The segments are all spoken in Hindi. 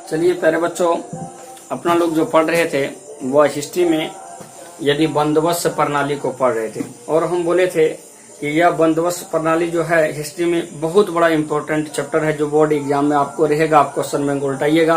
चलिए प्यारे बच्चों, अपना लोग जो पढ़ रहे थे वह हिस्ट्री में यदि बंदोबस्त प्रणाली को पढ़ रहे थे और हम बोले थे कि यह बंदोबस्त प्रणाली जो है हिस्ट्री में बहुत बड़ा इंपॉर्टेंट चैप्टर है जो बोर्ड एग्जाम में आपको रहेगा। आप क्वेश्चन बैंक उल्टाइएगा।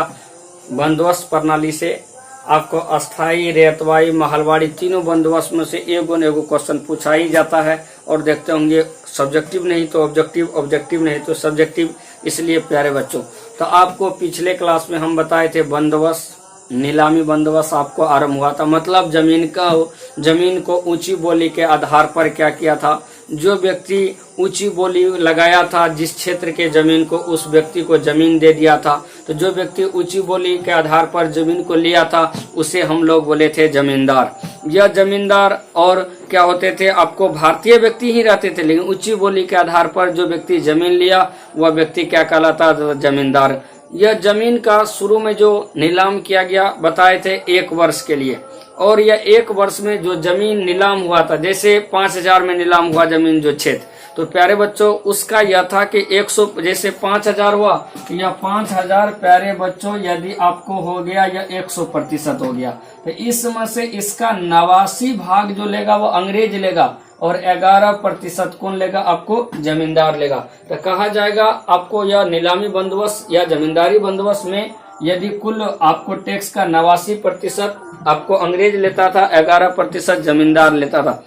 बंदोबस्त प्रणाली से आपको अस्थाई, रेतवाई, महलवाड़ी तीनों बंदोबस्त में से एगो न एगो क्वेश्चन पूछा ही जाता है और देखते होंगे सब्जेक्टिव नहीं तो ऑब्जेक्टिव, ऑब्जेक्टिव नहीं तो सब्जेक्टिव। इसलिए प्यारे बच्चों, तो आपको पिछले क्लास में हम बताए थे बंदोबस्त, नीलामी बंदोबस्त आपको आरंभ हुआ था। मतलब जमीन को ऊंची बोली के आधार पर क्या किया था, जो व्यक्ति ऊंची बोली लगाया था जिस क्षेत्र के जमीन को, उस व्यक्ति को जमीन दे दिया था। तो जो व्यक्ति ऊंची बोली के आधार पर जमीन को लिया था उसे हम लोग बोले थे जमींदार। यह जमींदार और क्या होते थे, आपको भारतीय व्यक्ति ही रहते थे, लेकिन ऊंची बोली के आधार पर जो व्यक्ति जमीन लिया वह व्यक्ति क्या कहलाता था, जमींदार। यह जमीन का शुरू में जो नीलाम किया गया बताए थे 1 वर्ष के लिए, और यह 1 वर्ष में जो जमीन नीलाम हुआ था, जैसे 5000 में नीलाम हुआ जमीन जो क्षेत्र, तो प्यारे बच्चों उसका यह था कि 100 जैसे 5000 हुआ तो यह 5000 प्यारे बच्चों यदि आपको हो गया यह 100% हो गया। तो इसमें से इसका 89 भाग जो लेगा वो अंग्रेज लेगा और 11% कौन लेगा, आपको जमींदार लेगा। तो कहा जाएगा आपको यह नीलामी बंदोबस्त या जमींदारी बंदोबस्त में यदि कुल आपको टैक्स का 89% आपको अंग्रेज लेता था, 11% जमींदार लेता था।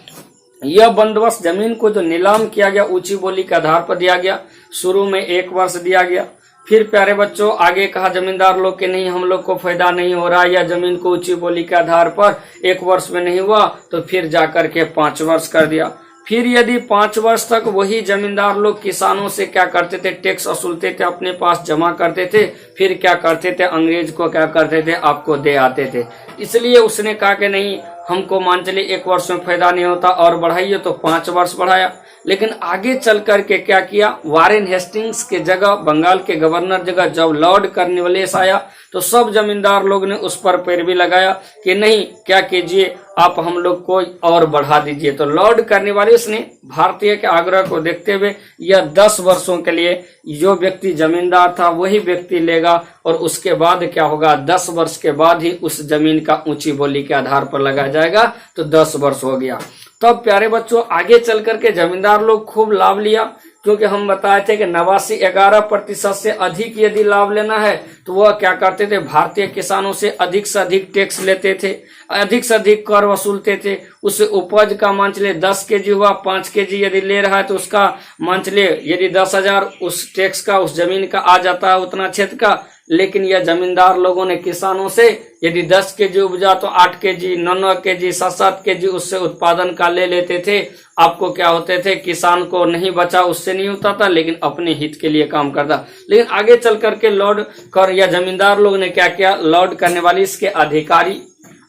यह बंदोबस्त जमीन को जो नीलाम किया गया ऊंची बोली के आधार पर दिया गया। शुरू में 1 वर्ष दिया गया, फिर प्यारे बच्चों आगे कहा जमींदार लोग के नहीं, हम लोग को फायदा नहीं हो रहा, या जमीन को ऊंची बोली के आधार पर 1 वर्ष में नहीं हुआ तो फिर जाकर के 5 वर्ष कर दिया। फिर यदि 5 वर्ष तक वही जमींदार लोग किसानों से क्या करते थे, टैक्स वसूलते थे, अपने पास जमा करते थे, फिर क्या करते थे, अंग्रेज को क्या करते थे, आपको दे आते थे। इसलिए उसने कहा कि नहीं, हमको मान चलिए 1 वर्ष में फायदा नहीं होता और बढ़ाइए, तो 5 वर्ष बढ़ाया। लेकिन आगे चल करके क्या किया, वारेन हेस्टिंग्स के जगह, बंगाल के गवर्नर जगह जब लॉर्ड कॉर्नवालिस आया तो सब जमींदार लोग ने उस पर पैरवी लगाया कि नहीं, क्या कीजिए आप हम लोग को और बढ़ा दीजिए। तो लॉर्ड कॉर्नवालिस ने भारतीय के आग्रह को देखते हुए यह 10 वर्षों के लिए जो व्यक्ति जमींदार था वही व्यक्ति लेगा, और उसके बाद क्या होगा, 10 वर्ष के बाद ही उस जमीन का ऊंची बोली के आधार पर लगाया जाएगा। तो 10 वर्ष हो गया। तब प्यारे बच्चों आगे चल करके जमींदार लोग खूब लाभ लिया, क्योंकि हम बताए थे कि 89-11% से अधिक यदि लाभ लेना है तो वह क्या करते थे, भारतीय किसानों से अधिक टैक्स लेते थे, अधिक से अधिक कर वसूलते थे। उस उपज का मान चले 10 केजी हुआ, 5 केजी यदि ले रहा है तो उसका मान चले यदि 10,000 उस टैक्स का उस जमीन का आ जाता है उतना क्षेत्र का। लेकिन यह जमींदार लोगों ने किसानों से यदि 10 केजी उपजा तो 8 केजी, 9 केजी, 7 केजी उससे उत्पादन का ले लेते थे। आपको क्या होते थे, किसान को नहीं बचा, उससे नहीं होता था, लेकिन अपने हित के लिए काम करता। लेकिन आगे चल करके लॉर्ड कर या जमींदार लोग ने क्या किया, लॉर्ड कॉर्नवालिस के अधिकारी,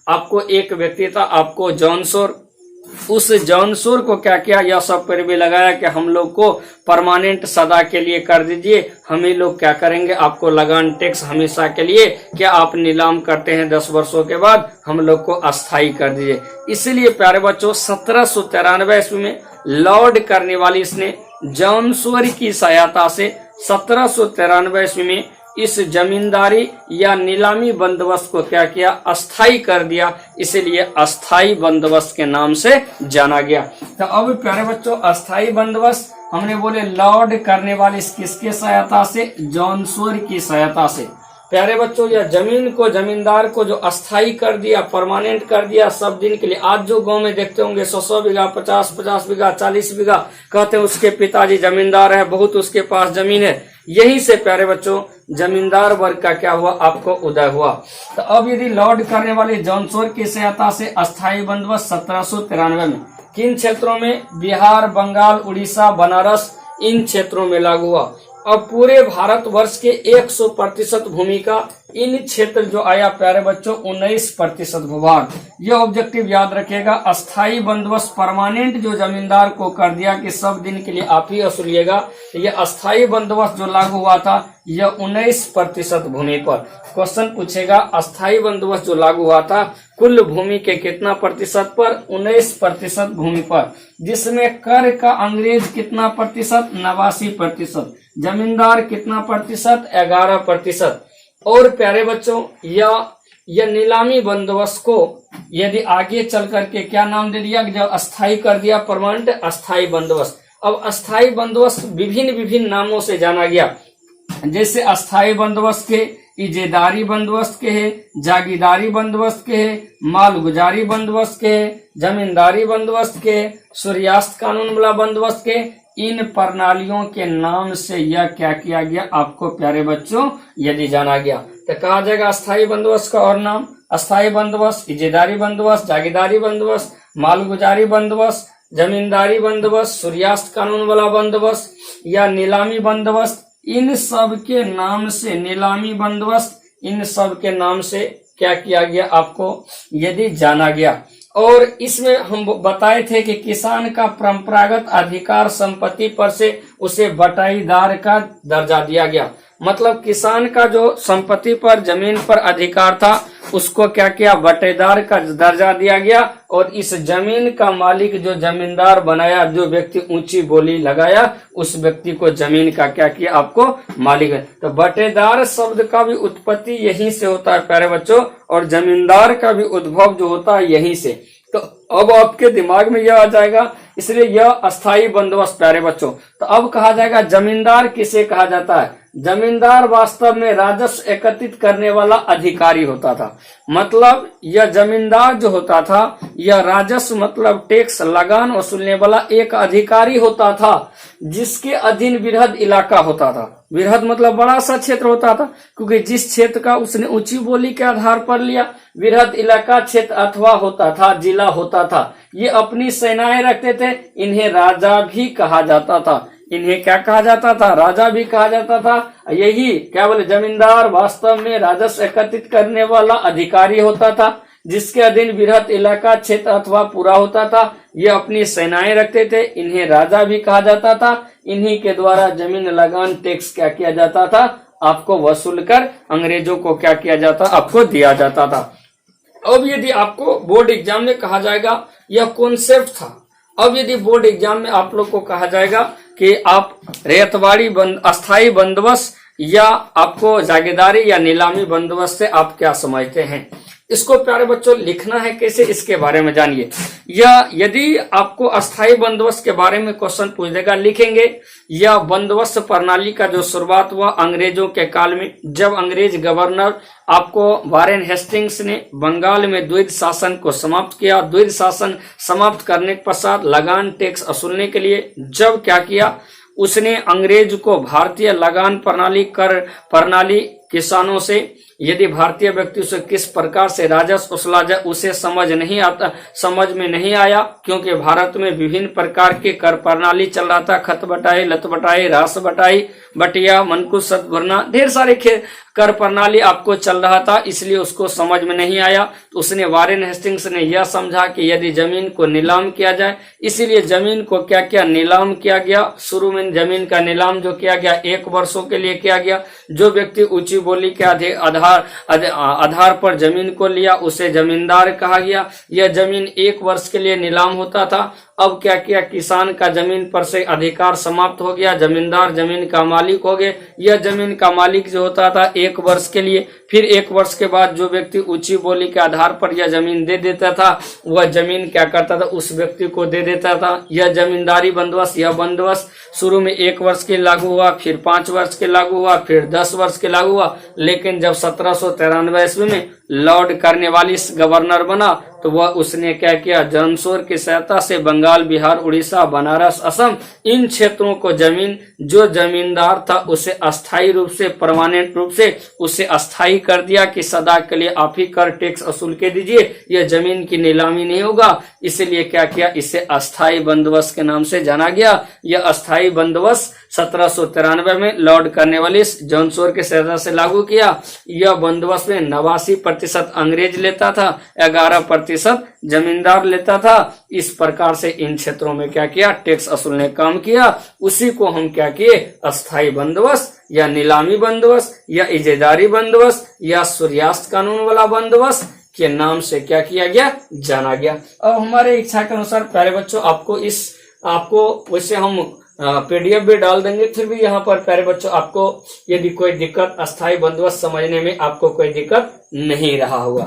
आपको एक व्यक्ति था आपको जॉन शोर, उस जॉन शोर को क्या किया, यह सब पैरवी लगाया कि हम लोग को परमानेंट सदा के लिए कर दीजिए, हम ही लोग क्या करेंगे, आपको लगान टैक्स हमेशा के लिए, क्या आप नीलाम करते हैं 10 वर्षों के बाद, हम लोग को अस्थायी कर दीजिए। इसीलिए प्यारे बच्चों 1793 ईस्वी में लॉर्ड कॉर्नवालिस ने जॉन शोर की सहायता से 1793 ईस्वी में इस जमींदारी या नीलामी बंदोबस्त को क्या किया, अस्थाई कर दिया। इसीलिए अस्थाई बंदोबस्त के नाम से जाना गया। तो अब प्यारे बच्चों अस्थाई बंदोबस्त हमने बोले लॉर्ड कॉर्नवालिस किसके सहायता से, जॉन शोर की सहायता से। प्यारे बच्चों यह जमीन को, जमींदार को जो अस्थाई कर दिया, परमानेंट कर दिया सब दिन के लिए। आज जो गांव में देखते होंगे 100 बीघा, 50 बीघा, 40 बीघा, कहते हैं उसके पिताजी जमींदार है, बहुत उसके पास जमीन है। यही से प्यारे बच्चों जमींदार वर्ग का क्या हुआ, आपको उदय हुआ। तो अब यदि लॉर्ड कॉर्नवालिस जॉन शोर की सहायता से अस्थायी बंदोबस्त 1793 में किन क्षेत्रों में, बिहार, बंगाल, उड़ीसा, बनारस, इन क्षेत्रों में लागू हुआ। अब पूरे भारतवर्ष के 100% भूमि का इन क्षेत्र जो आया प्यारे बच्चों 19% भूभाग। यह ऑब्जेक्टिव याद रखिएगा, अस्थाई बंदोबस्त परमानेंट जो जमींदार को कर दिया कि सब दिन के लिए आप ही वसूलिएगा, यह अस्थाई बंदोबस्त जो लागू हुआ था यह 19% भूमि पर। क्वेश्चन पूछेगा अस्थाई बंदोबस्त जो लागू हुआ था कुल भूमि के कितना प्रतिशत पर, 19% भूमि पर, जिसमें कर का अंग्रेज कितना प्रतिशत, 89%, जमींदार कितना प्रतिशत, 11%। और प्यारे बच्चों यह नीलामी बंदोबस्त को यदि आगे चल करके क्या नाम दे दिया, जब अस्थाई कर दिया, परमानेंट अस्थाई बंदोबस्त। अब अस्थाई बंदोबस्त विभिन्न विभिन्न नामों से जाना गया, जैसे अस्थाई बंदोबस्त के, इजेदारी बंदोबस्त के है, जागीदारी बंदोबस्त के है, मालगुजारी बंदोबस्त के है, जमींदारी बंदोबस्त के, सूर्यास्त कानून वाला बंदोबस्त के। इन प्रणालियों के नाम से यह क्या किया गया आपको प्यारे बच्चों यदि जाना गया, तो कहा जाएगा अस्थाई बंदोबस्त का और नाम अस्थाई बंदोबस्त, इजेदारी बंदोबस्त, जागीदारी बंदोबस्त, मालगुजारी बंदोबस्त, जमींदारी बंदोबस्त, सूर्यास्त कानून वाला बंदोबस्त या नीलामी बंदोबस्त। इन सब के नाम से नीलामी बंदोबस्त, इन सब के नाम से क्या किया गया आपको यदि जाना गया। और इसमें हम बताए थे कि किसान का परंपरागत अधिकार संपत्ति पर से उसे बटाईदार का दर्जा दिया गया, मतलब किसान का जो संपत्ति पर, जमीन पर अधिकार था उसको क्या किया, बटेदार का दर्जा दिया गया। और इस जमीन का मालिक जो जमींदार बनाया, जो व्यक्ति ऊंची बोली लगाया, उस व्यक्ति को जमीन का क्या किया आपको मालिक है। तो बटेदार शब्द का भी उत्पत्ति यहीं से होता है प्यारे बच्चों, और जमींदार का भी उद्भव जो होता है यहीं से। तो अब आपके दिमाग में यह आ जाएगा, इसलिए यह अस्थाई बंदोबस्त प्यारे बच्चों। तो अब कहा जाएगा जमींदार किसे कहा जाता है। जमींदार वास्तव में राजस्व एकत्रित करने वाला अधिकारी होता था, मतलब यह जमींदार जो होता था यह राजस्व मतलब टैक्स लगान वसूलने वाला एक अधिकारी होता था, जिसके अधीन वृहद इलाका होता था। वृहद मतलब बड़ा सा क्षेत्र होता था, क्योंकि जिस क्षेत्र का उसने ऊंची बोली के आधार पर लिया, वृहद इलाका क्षेत्र अथवा होता था, जिला होता था। ये अपनी सेनाएं रखते थे, इन्हें राजा भी कहा जाता था। इन्हें क्या कहा जाता था, राजा भी कहा जाता था। यही क्या बोले, जमींदार वास्तव में राजस्व एकत्रित करने वाला अधिकारी होता था, जिसके अधीन वृहद इलाका क्षेत्र अथवा पूरा होता था। ये अपनी सेनाएं रखते थे, इन्हें राजा भी कहा जाता था। इन्हीं के द्वारा जमीन लगान टैक्स क्या किया जाता था, आपको वसूल कर अंग्रेजों को क्या किया जाता, आपको दिया जाता था। अब यदि आपको बोर्ड एग्जाम में कहा जाएगा, यह कॉन्सेप्ट था। अब यदि बोर्ड एग्जाम में आप लोग को कहा जाएगा कि आप रेतवाड़ी अस्थाई बंदोबस्त या आपको जागीरदारी या नीलामी बंदोबस्त से आप क्या समझते हैं, इसको प्यारे बच्चों लिखना है कैसे, इसके बारे में जानिए। या यदि आपको अस्थाई बंदोबस्त के बारे में क्वेश्चन पूछ देगा, लिखेंगे यह बंदोबस्त प्रणाली का जो शुरुआत हुआ अंग्रेजों के काल में, जब अंग्रेज गवर्नर आपको वारेन हेस्टिंग्स ने बंगाल में द्वैध शासन को समाप्त किया। द्वैध शासन समाप्त करने के पश्चात लगान टैक्स वसूलने के लिए जब क्या किया, उसने अंग्रेज को भारतीय लगान प्रणाली, कर प्रणाली, किसानों से यदि भारतीय व्यक्ति से किस प्रकार से राजस्व वसूला जाए उसे समझ में नहीं आया, क्योंकि भारत में विभिन्न प्रकार के कर प्रणाली चल रहा था। खत बटाई, लत बटाई, रास बटाई, बटिया, मनकुश, सतभरना, ढेर सारे कर प्रणाली आपको चल रहा था, इसलिए उसको समझ में नहीं आया। तो उसने वारेन हेस्टिंग्स ने यह समझा कि यदि जमीन को नीलाम किया जाए, इसीलिए जमीन को क्या किया, नीलाम किया गया। शुरू में जमीन का नीलाम जो किया गया 1 वर्षों के लिए किया गया। जो व्यक्ति ऊंची बोली के आधार पर जमीन को लिया उसे जमींदार कहा गया। यह जमीन 1 वर्ष के लिए नीलाम होता था। अब क्या किया, किसान का जमीन पर से अधिकार समाप्त हो गया, जमींदार जमीन का मालिक हो गए। यह जमीन का मालिक जो होता था 1 वर्ष के लिए, फिर 1 वर्ष के बाद जो व्यक्ति ऊंची बोली के आधार पर यह जमीन दे देता था, वह जमीन क्या करता था, उस व्यक्ति को दे देता था। यह जमींदारी बंदोबस्त, यह बंदोबस्त शुरू में 1 वर्ष के लागू हुआ, फिर 5 वर्ष के लागू हुआ, फिर 10 वर्ष के लागू हुआ। लेकिन जब 1793 ईस्वी में लॉर्ड कॉर्नवालिस गवर्नर बना, तो वह उसने क्या किया, जनशोर की सहायता से बंगाल, बिहार, उड़ीसा, बनारस, असम, इन क्षेत्रों को जमीन जो जमींदार था उसे अस्थायी रूप से, परमानेंट रूप से उसे अस्थायी कर दिया कि सदा के लिए आप ही कर टैक्स वसूल के दीजिए, यह जमीन की नीलामी नहीं होगा। इसलिए क्या किया, इसे अस्थायी बंदोबस्त के नाम से जाना गया। यह अस्थायी बंदोबस्त 1793 में लॉर्ड कॉर्नवालिस जनशोर के सहायता से लागू किया। यह बंदोबस्त में 89% अंग्रेज लेता था, 11% जमींदार लेता था। इस प्रकार से इन क्षेत्रों में क्या किया, टैक्स वसूलने का काम किया। उसी को हम क्या किए, अस्थायी बंदोबस्त या नीलामी बंदोबस्त या इजेदारी बंदोबस्त या सूर्यास्त कानून वाला बंदोबस्त के नाम से क्या किया गया, जाना गया। अब हमारे इच्छा के अनुसार प्यारे बच्चों आपको वैसे हम PDF भी डाल देंगे। फिर भी यहाँ पर प्यारे बच्चों आपको यदि कोई दिक्कत, अस्थायी बंदोबस्त समझने में आपको कोई दिक्कत नहीं रहा होगा।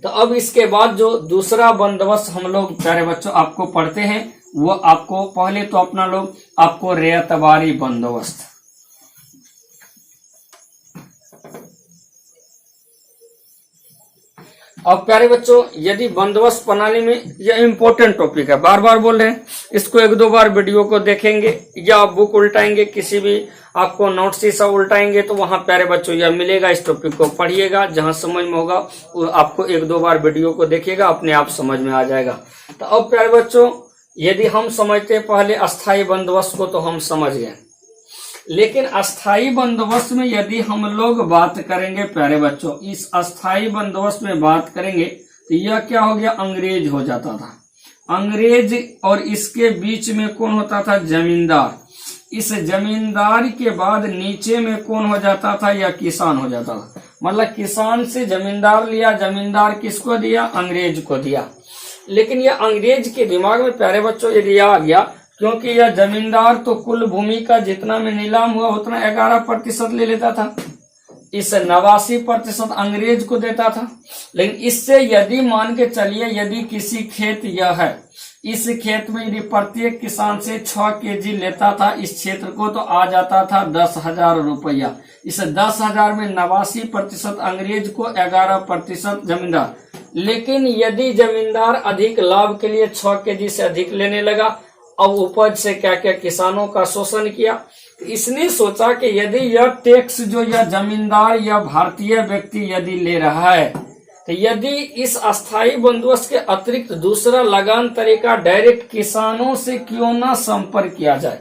तो अब इसके बाद जो दूसरा बंदोबस्त हम लोग प्यारे बच्चों आपको पढ़ते हैं, वो आपको पहले तो अपना लोग आपको रेतबारी बंदोबस्त। अब प्यारे बच्चों यदि बंदोबस्त प्रणाली में, यह इंपॉर्टेंट टॉपिक है, बार बार बोल रहे हैं, इसको 1-2 बार वीडियो को देखेंगे या बुक उल्टाएंगे, किसी भी आपको नोट्स ही सब उल्टाएंगे तो वहां प्यारे बच्चों यह मिलेगा। इस टॉपिक को पढ़िएगा, जहां समझ में होगा आपको 1-2 बार वीडियो को देखिएगा, अपने आप समझ में आ जाएगा। तो अब प्यारे बच्चों यदि हम समझते पहले अस्थायी बंदोबस्त को तो हम समझ गए, लेकिन अस्थायी बंदोबस्त में यदि हम लोग बात करेंगे प्यारे बच्चों, इस अस्थायी बंदोबस्त में बात करेंगे तो यह क्या हो गया, अंग्रेज हो जाता था। अंग्रेज और इसके बीच में कौन होता था, जमींदार। इस जमींदार के बाद नीचे में कौन हो जाता था, या किसान हो जाता था। मतलब किसान से जमींदार लिया, जमींदार किसको दिया, अंग्रेज को दिया। लेकिन यह अंग्रेज के दिमाग में प्यारे बच्चों यदि आ गया, क्योंकि यह जमींदार तो कुल भूमि का जितना में नीलाम हुआ उतना 11% ले लेता था, इस 89% अंग्रेज को देता था। लेकिन इससे यदि मान के चलिए यदि किसी खेत यह है, इस खेत में यदि प्रत्येक किसान से 6 केजी लेता था इस क्षेत्र को, तो आ जाता था 10,000 रुपया। इस 10,000 में 89% अंग्रेज को, 11% जमींदार। लेकिन यदि जमींदार अधिक लाभ के लिए 6 केजी से अधिक लेने लगा, अब उपज से क्या क्या किसानों का शोषण किया। इसने सोचा कि यदि यह टैक्स जो यह जमींदार या भारतीय व्यक्ति यदि ले रहा है, तो यदि इस अस्थायी बंदोबस्त के अतिरिक्त दूसरा लगान तरीका डायरेक्ट किसानों से क्यों ना संपर्क किया जाए,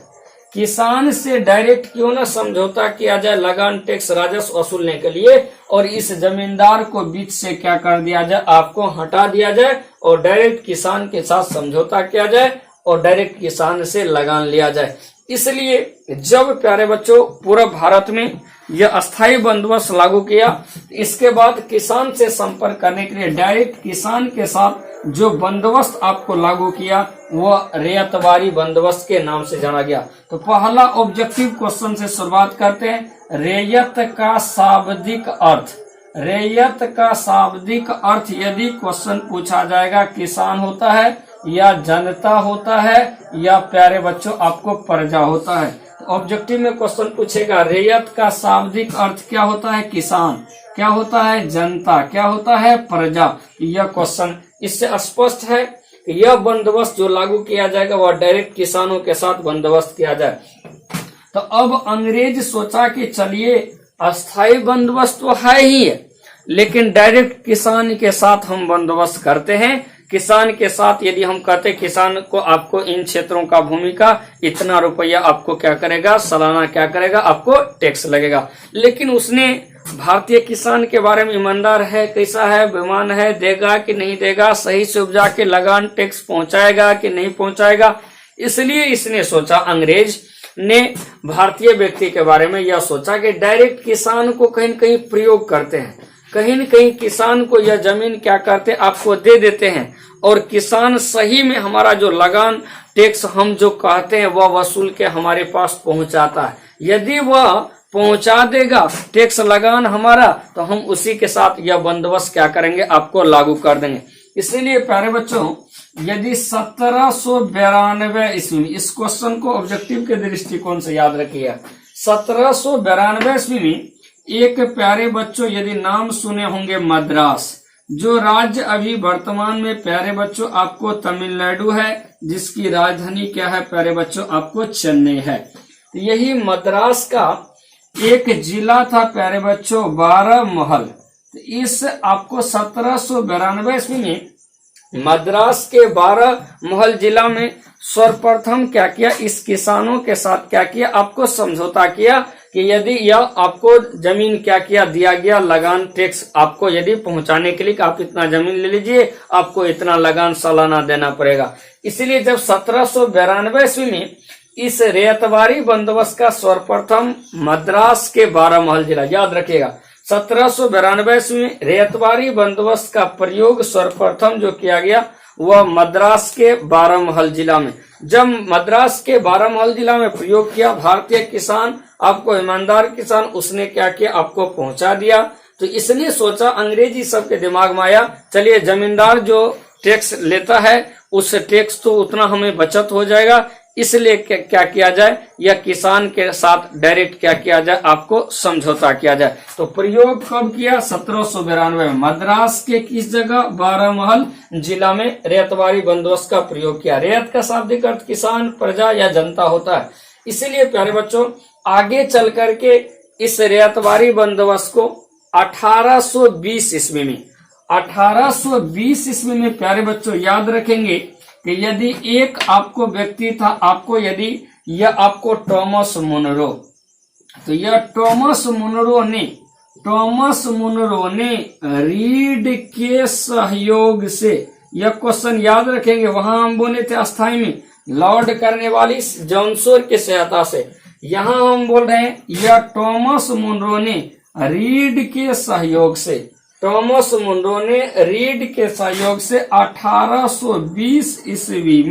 किसान से डायरेक्ट क्यों ना समझौता किया जाए लगान टैक्स राजस्व वसूलने के लिए, और इस जमींदार को बीच से क्या कर दिया जाए, आपको हटा दिया जाए और डायरेक्ट किसान के साथ समझौता किया जाए और डायरेक्ट किसान से लगान लिया जाए। इसलिए जब प्यारे बच्चों पूरा भारत में यह अस्थायी बंदोबस्त लागू किया, इसके बाद किसान से संपर्क करने के लिए डायरेक्ट किसान के साथ जो बंदोबस्त आपको लागू किया वह रेतबारी बंदोबस्त के नाम से जाना गया। तो पहला ऑब्जेक्टिव क्वेश्चन से शुरुआत करते हैं। रेयत का शाब्दिक अर्थ। रेयत का शाब्दिक अर्थ यदि क्वेश्चन पूछा जाएगा, किसान होता है या जनता होता है या प्यारे बच्चों आपको प्रजा होता है। तो ऑब्जेक्टिव में क्वेश्चन पूछेगा रेयत का शाब्दिक अर्थ क्या होता है, किसान, क्या होता है जनता, क्या होता है प्रजा। यह क्वेश्चन इससे स्पष्ट है कि यह बंदोबस्त जो लागू किया जाएगा वह डायरेक्ट किसानों के साथ बंदोबस्त किया जाए। तो अब अंग्रेज सोचा कि चलिए अस्थायी बंदोबस्त तो है ही, लेकिन डायरेक्ट किसान के साथ हम बंदोबस्त करते हैं। किसान के साथ यदि हम कहते किसान को आपको इन क्षेत्रों का भूमि का इतना रुपया आपको क्या करेगा, सालाना क्या करेगा, आपको टैक्स लगेगा। लेकिन उसने भारतीय किसान के बारे में ईमानदार है, कैसा है, बेईमान है, देगा कि नहीं देगा, सही से उपजा के लगान टैक्स पहुंचाएगा कि नहीं पहुंचाएगा। इसलिए इसने सोचा, अंग्रेज ने भारतीय व्यक्ति के बारे में यह सोचा कि डायरेक्ट किसान को कहीं न कहीं प्रयोग करते हैं, कहीं न कहीं किसान को यह जमीन क्या करते आपको दे देते हैं, और किसान सही में हमारा जो लगान टैक्स हम जो कहते हैं वह वसूल के हमारे पास पहुंचाता है। यदि वह पहुंचा देगा टैक्स लगान हमारा, तो हम उसी के साथ यह बंदोबस्त क्या करेंगे, आपको लागू कर देंगे। इसीलिए प्यारे बच्चों यदि 1792 ईस्वी में, इस क्वेश्चन को ऑब्जेक्टिव के दृष्टिकोण से याद रखिए, 1792 ईस्वी में एक प्यारे बच्चों यदि नाम सुने होंगे मद्रास, जो राज्य अभी वर्तमान में प्यारे बच्चों आपको तमिलनाडु है, जिसकी राजधानी क्या है प्यारे बच्चों, आपको चेन्नई है। यही मद्रास का एक जिला था प्यारे बच्चों, 12 महल। इस आपको 1792 ईस्वी में मद्रास के 12 महल जिला में सर्वप्रथम क्या किया, इस किसानों के साथ क्या किया, आपको समझौता किया कि यदि यह आपको जमीन क्या किया दिया गया, लगान टैक्स आपको यदि पहुंचाने के लिए कि आप इतना जमीन ले लीजिए, आपको इतना लगान सालाना देना पड़ेगा। इसलिए जब 1792 ईस्वी में इस रेतबारी बंदोबस्त का सर्वप्रथम मद्रास के 12 महल जिला, याद रखिएगा 1792 में रेतबारी बंदोबस्त का प्रयोग सर्वप्रथम जो किया गया वह मद्रास के बारामहल जिला में। जब मद्रास के बारामहल जिला में प्रयोग किया, भारतीय किसान, आपको ईमानदार किसान, उसने क्या किया, आपको पहुंचा दिया। तो इसने सोचा, अंग्रेजी सबके दिमाग में आया, चलिए जमींदार जो टैक्स लेता है उस टैक्स तो उतना हमें बचत हो जाएगा, इसलिए क्या किया जाए, या किसान के साथ डायरेक्ट क्या किया जाए, आपको समझौता किया जाए। तो प्रयोग कब किया, 1792 में मद्रास के किस जगह, बारामहल जिला में रैयतवारी बंदोबस्त का प्रयोग किया। रैयत का शाब्दिक अर्थ किसान, प्रजा या जनता होता है। इसीलिए प्यारे बच्चों, आगे चल करके इस रैयतवारी बंदोबस्त को 1820 ईस्वी में 1820 ईस्वी में प्यारे बच्चों याद रखेंगे कि यदि एक आपको व्यक्ति था, आपको यदि यह आपको टॉमस मुनरो, तो यह टॉमस मुनरो ने रीड के सहयोग से, यह क्वेश्चन याद रखेंगे, वहां हम बोले थे अस्थाई में लॉर्ड कॉर्नवालिस जॉनसोर की सहायता से, यहां हम बोल रहे हैं यह टॉमस मुनरो ने रीड के सहयोग से, टॉमस मुनरो ने रीड के सहयोग से 1820 ईस्वी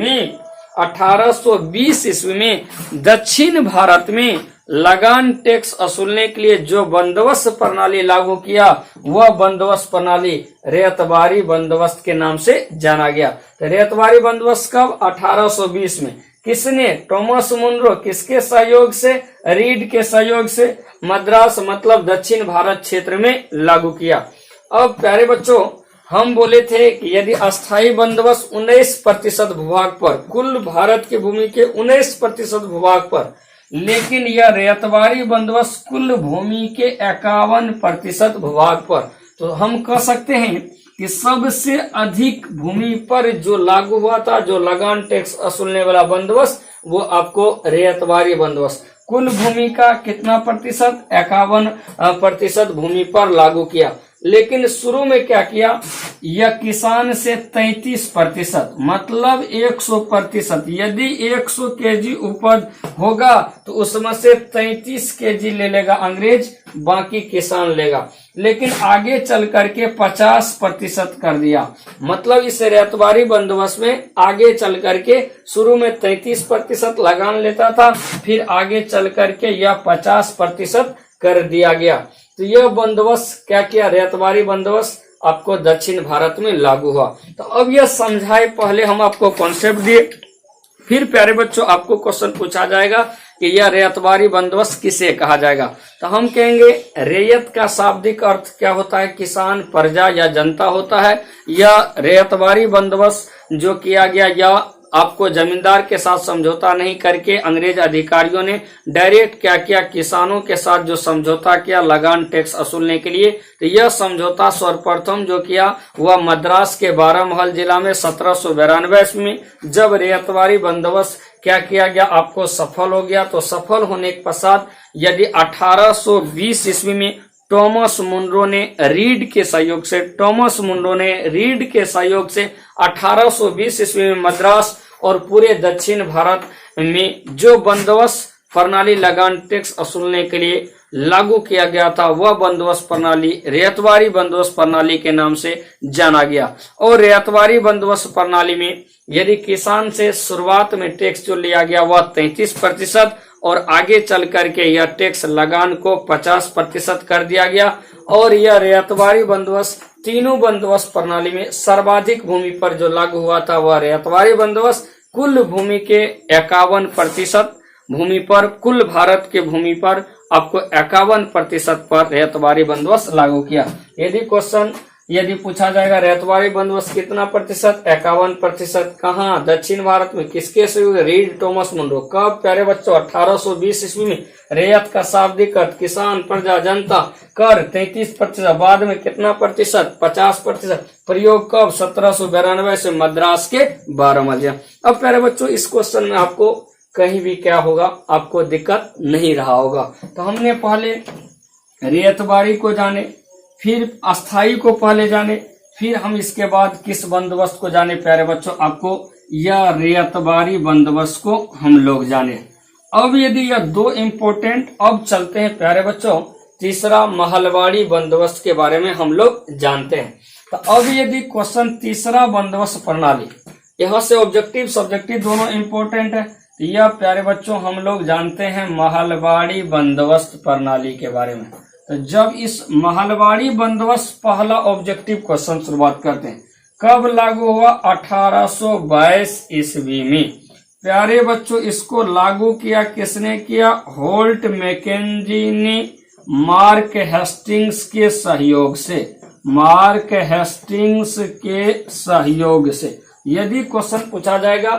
में दक्षिण भारत में लगान टैक्स वसूलने के लिए जो बंदोबस्त प्रणाली लागू किया, वह बंदोबस्त प्रणाली रैयतवारी बंदोबस्त के नाम से जाना गया। तो रैयतवारी बंदोबस्त कब, 1820 में। किसने, टॉमस मुनरो, किसके सहयोग से, रीड के सहयोग से मद्रास मतलब दक्षिण भारत क्षेत्र में लागू किया। अब प्यारे बच्चों, हम बोले थे कि यदि अस्थायी बंदोबस्त 19% भूभाग पर, कुल भारत की भूमि के 19% भूभाग पर, लेकिन यह रैयतवारी बंदोबस्त कुल भूमि के 51% भूभाग पर, तो हम कह सकते हैं कि सबसे अधिक भूमि पर जो लागू हुआ था, जो लगान टैक्स वसूलने वाला बंदोबस्त, वो आपको रैयतवारी बंदोबस्त कुल भूमि का कितना प्रतिशत, 51% भूमि पर लागू किया। लेकिन शुरू में क्या किया, यह किसान से 33%, मतलब 100%, यदि 100 केजी उपज होगा तो उसमें से 33 केजी ले लेगा अंग्रेज, बाकी किसान लेगा। लेकिन आगे चल करके 50% कर दिया, मतलब इस रैयतवारी बंदोबस्त में आगे चल करके शुरू में 33% लगान लेता था, फिर आगे चल करके यह 50% कर दिया गया। तो यह बंदोबस्त क्या किया, रैयतवारी बंदोबस्त आपको दक्षिण भारत में लागू हुआ। तो अब यह समझाए, पहले हम आपको कॉन्सेप्ट दिए, फिर प्यारे बच्चों आपको क्वेश्चन पूछा जाएगा कि यह रैयतवारी बंदोबस्त किसे कहा जाएगा। तो हम कहेंगे रैयत का शाब्दिक अर्थ क्या होता है, किसान, प्रजा या जनता होता है। यह रैयतवारी बंदोबस्त जो किया गया, यह आपको जमींदार के साथ समझौता नहीं करके अंग्रेज अधिकारियों ने डायरेक्ट क्या किया, किसानों के साथ जो समझौता किया लगान टैक्स वसूलने के लिए। तो यह समझौता सर्वप्रथम जो किया वह मद्रास के बारामहल जिला में 1792 में, जब रैयतवारी बंदोबस्त क्या किया गया, आपको सफल हो गया। तो सफल होने के पश्चात यदि 1820 ईस्वी में टॉमस मुनरो ने रीड के सहयोग से 1820 ईस्वी में मद्रास और पूरे दक्षिण भारत में जो बंदोबस्त प्रणाली लगान टैक्स वसूलने के लिए लागू किया गया था, वह बंदोबस्त प्रणाली रैयतवारी बंदोबस्त प्रणाली के नाम से जाना गया। और रैयतवारी बंदोबस्त प्रणाली में यदि किसान से शुरुआत में टैक्स जो लिया गया वह 33% और आगे चल करके यह टैक्स लगान को 50% कर दिया गया। और यह रैयतवारी बंदोबस्त तीनों बंदोबस्त प्रणाली में सर्वाधिक भूमि पर जो लागू हुआ था वह रैयतवारी बंदोबस्त कुल भूमि के 51% भूमि पर, कुल भारत के भूमि पर आपको 51% पर रैयतवारी बंदोबस्त लागू किया। यदि पूछा जाएगा रैयतवारी बंदोबस्त कितना प्रतिशत, 51%, कहाँ, दक्षिण भारत में, किसके सहयोग, रीड, टॉमस मुनरो। कब प्यारे बच्चों, 1820 ईस्वी में। रैयत का शाब्दिक अर्थ किसान, प्रजा, जनता, कर 33%, बाद में कितना प्रतिशत, 50%। प्रयोग कब, 1792 से मद्रास के बारामहल। अब प्यारे बच्चों इस क्वेश्चन में आपको कहीं भी क्या होगा, आपको दिक्कत नहीं रहा होगा। तो हमने पहले रैयतवारी को जाने, फिर अस्थाई को पहले जाने, फिर हम इसके बाद किस बंदोबस्त को जाने प्यारे बच्चों, आपको यह रैयतवारी बंदोबस्त को हम लोग जाने। अब यदि यह दो इम्पोर्टेंट, अब चलते हैं प्यारे बच्चों तीसरा महलवाड़ी बंदोबस्त के बारे में हम लोग जानते हैं। तो अब यदि क्वेश्चन तीसरा बंदोबस्त प्रणाली, यहाँ से ऑब्जेक्टिव सब्जेक्टिव दोनों इंपॉर्टेंट है। तो यह प्यारे बच्चों हम लोग जानते हैं महलबाड़ी बंदोबस्त प्रणाली के बारे में। तो जब इस महलबाड़ी बंदोबस्त पहला ऑब्जेक्टिव क्वेश्चन शुरुआत करते हैं, कब लागू हुआ? 1822 ईस्वी में। प्यारे बच्चों इसको लागू किया किसने किया? होल्ट मैकेंजी ने मार्क हेस्टिंग्स के सहयोग से, मार्क हेस्टिंग्स के सहयोग से। यदि क्वेश्चन पूछा जाएगा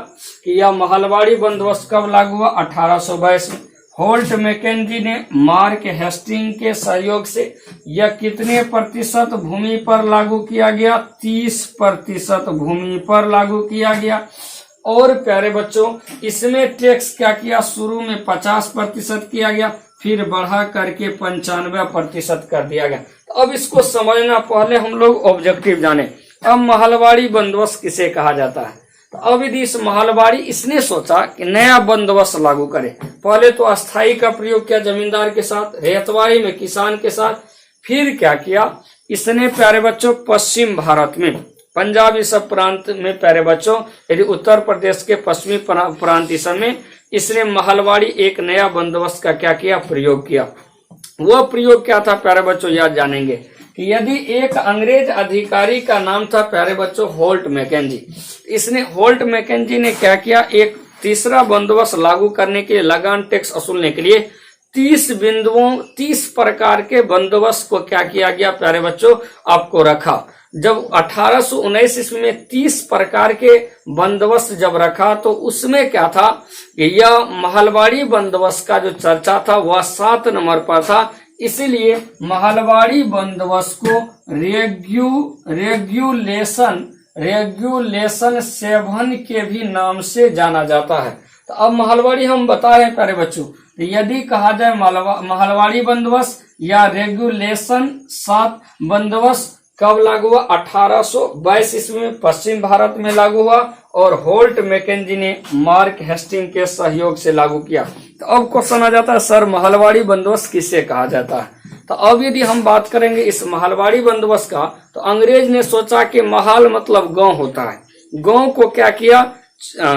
कि यह महलबाड़ी बंदोबस्त कब लागू हुआ? 1822 में। होल्ट मैकेंजी ने मार्क हेस्टिंग के सहयोग से यह कितने प्रतिशत भूमि पर लागू किया गया? 30% भूमि पर लागू किया गया। और प्यारे बच्चों इसमें टैक्स क्या किया? शुरू में 50% किया गया, फिर बढ़ा करके 95% कर दिया गया। तो अब इसको समझना, पहले हम लोग ऑब्जेक्टिव जाने। अब महलबाड़ी बंदोबस्त किसे कहा जाता है? तो अब यदि इस महलबाड़ी, इसने सोचा कि नया बंदोबस्त लागू करे। पहले तो अस्थाई का प्रयोग किया जमींदार के साथ, रेतवाड़ी में किसान के साथ, फिर क्या किया इसने प्यारे बच्चों पश्चिम भारत में, पंजाब इस सब प्रांत में प्यारे बच्चों, यदि उत्तर प्रदेश के पश्चिमी प्रांत इस में इसने महलबाड़ी एक नया बंदोबस्त का क्या किया? प्रयोग किया। वह प्रयोग क्या था प्यारे बच्चों? याद जानेंगे कि यदि एक अंग्रेज अधिकारी का नाम था प्यारे बच्चों होल्ट मैकेंजी। इसने होल्ट मैकेंजी ने क्या किया? एक तीसरा बंदोबस्त लागू करने के लिए, लगान टैक्स वसूलने के लिए 30 बिंदुओं, 30 प्रकार के बंदोबस्त को क्या किया गया प्यारे बच्चों? आपको रखा। जब 1819 ईस्वी में 30 प्रकार के बंदोबस्त जब रखा, तो उसमें क्या था कि यह महलबाड़ी बंदोबस्त का जो चर्चा था वह 7 नंबर पर था। इसीलिए महलबाड़ी बंदोबस्त को रेगुलेशन 7 के भी नाम से जाना जाता है। तो अब महलबाड़ी हम बता रहे हैं प्यारे बच्चों, तो यदि कहा जाए महलबाड़ी बंदोबस्त या रेगुलेशन 7 बंदोबस्त कब लागू हुआ? 1822 ईस्वी में पश्चिम भारत में लागू हुआ और होल्ट मैकेंजी ने मार्क हेस्टिंग के सहयोग से लागू किया। तो अब क्वेश्चन आ जाता है, सर महलबाड़ी बंदोबस्त किसे कहा जाता है? तो अब यदि हम बात करेंगे इस महलबाड़ी बंदोबस्त का, तो अंग्रेज ने सोचा कि महल मतलब गांव होता है। गांव को क्या किया?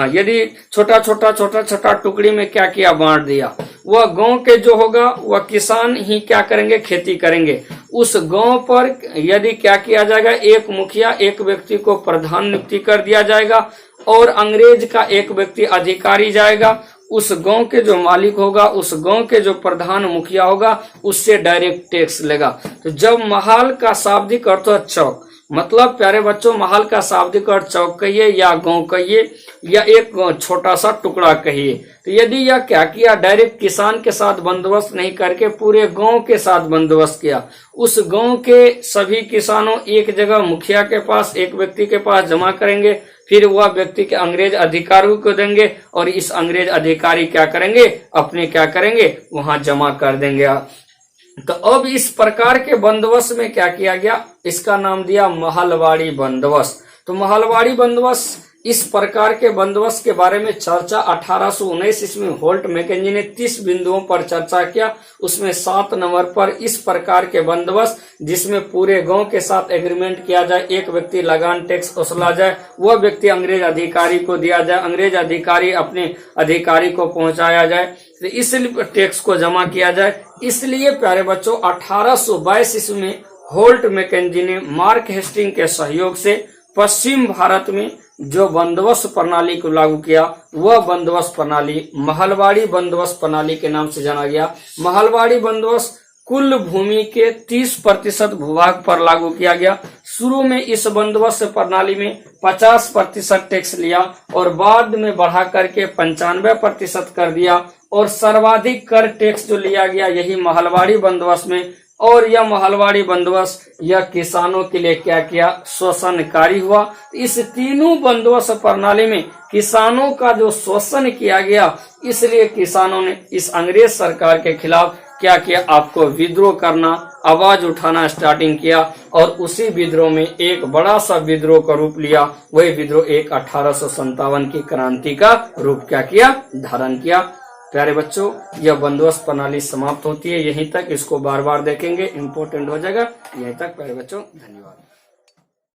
यदि छोटा छोटा टुकड़ी में क्या किया? बांट दिया। वह गांव के जो होगा वह किसान ही क्या करेंगे? खेती करेंगे। उस गांव पर यदि क्या किया जाएगा? एक मुखिया, एक व्यक्ति को प्रधान नियुक्ति कर दिया जाएगा और अंग्रेज का एक व्यक्ति अधिकारी जाएगा। उस गांव के जो मालिक होगा, उस गांव के जो प्रधान मुखिया होगा, उससे डायरेक्ट टैक्स लेगा। तो जब महल का शाब्दिक अर्थ है चौक, मतलब प्यारे बच्चों महल का शाब्दिक अर्थ चौक कहिए या गांव कहिए या एक छोटा सा टुकड़ा कहिए। तो यदि यह क्या किया? डायरेक्ट किसान के साथ बंदोबस्त नहीं करके पूरे गांव के साथ बंदोबस्त किया। उस गांव के सभी किसानों एक जगह मुखिया के पास, एक व्यक्ति के पास जमा करेंगे, फिर वह व्यक्ति के अंग्रेज अधिकारियों को देंगे और इस अंग्रेज अधिकारी क्या करेंगे? अपने क्या करेंगे? वहां जमा कर देंगे। तो अब इस प्रकार के बंदोबस्त में क्या किया गया? इसका नाम दिया महलबाड़ी बंदोबस्त। तो महलबाड़ी बंदोबस्त, इस प्रकार के बंदोबस्त के बारे में चर्चा 1819 ईस्वी में होल्ट मैकेंजी ने 30 बिंदुओं पर चर्चा किया। उसमें 7 नंबर पर इस प्रकार के बंदोबस्त जिसमें पूरे गांव के साथ एग्रीमेंट किया जाए, एक व्यक्ति लगान टैक्स वसूला जाए, वह व्यक्ति अंग्रेज अधिकारी को दिया जाए, अंग्रेज अधिकारी अपने अधिकारी को पहुंचाया जाए, तो इस टैक्स को जमा किया जाए। इसलिए प्यारे बच्चों 1822 ईस्वी में होल्ट मैकेंजी ने मार्क हेस्टिंग के सहयोग से पश्चिम भारत में जो बंदोबस्त प्रणाली को लागू किया, वह बंदोबस्त प्रणाली महलबाड़ी बंदोबस्त प्रणाली के नाम से जाना गया। महलबाड़ी बंदोबस्त कुल भूमि के 30% भूभाग पर लागू किया गया। शुरू में इस बंदोबस्त प्रणाली में 50% टैक्स लिया और बाद में बढ़ा करके 95% कर दिया और सर्वाधिक कर टैक्स जो लिया गया यही महलबाड़ी बंदोबस्त में। और यह महलबाड़ी बंदोबस्त यह किसानों के लिए क्या किया? शोषणकारी हुआ। इस तीनों बंदोबस्त प्रणाली में किसानों का जो शोषण किया गया, इसलिए किसानों ने इस अंग्रेज सरकार के खिलाफ क्या किया? आपको विद्रोह करना, आवाज उठाना स्टार्टिंग किया और उसी विद्रोह में एक बड़ा सा विद्रोह का रूप लिया। वही विद्रोह एक 1857 की क्रांति का रूप क्या किया? धारण किया। प्यारे बच्चों यह बंदोबस्त प्रणाली समाप्त होती है यहीं तक। इसको बार बार देखेंगे, इंपॉर्टेंट हो जाएगा। यहीं तक प्यारे बच्चों, धन्यवाद।